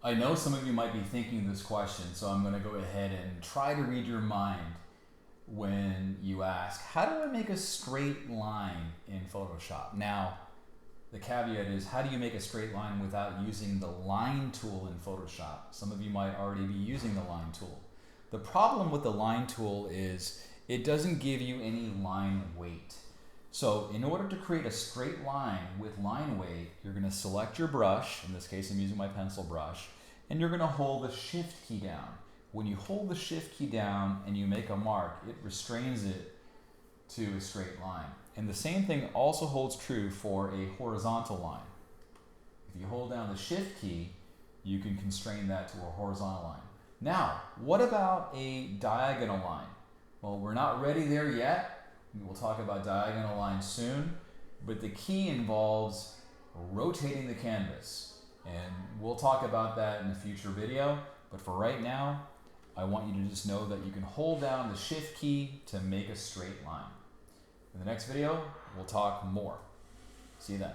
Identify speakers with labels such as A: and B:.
A: I know some of you might be thinking this question, so I'm going to go ahead and try to read your mind when you ask, how do I make a straight line in Photoshop? Now, the caveat is, how do you make a straight line without using the line tool in Photoshop? Some of you might already be using the line tool. The problem with the line tool is it doesn't give you any line weight. So in order to create a straight line with line weight, you're going to select your brush. In this case, I'm using my pencil brush, and you're going to hold the shift key down. When you hold the shift key down and you make a mark, it restrains it to a straight line. And the same thing also holds true for a horizontal line. If you hold down the shift key, you can constrain that to a horizontal line. Now, what about a diagonal line? Well, we're not ready there yet. We'll talk about diagonal lines soon, but the key involves rotating the canvas. And we'll talk about that in a future video, but for right now, I want you to just know that you can hold down the shift key to make a straight line. In the next video, we'll talk more. See you then.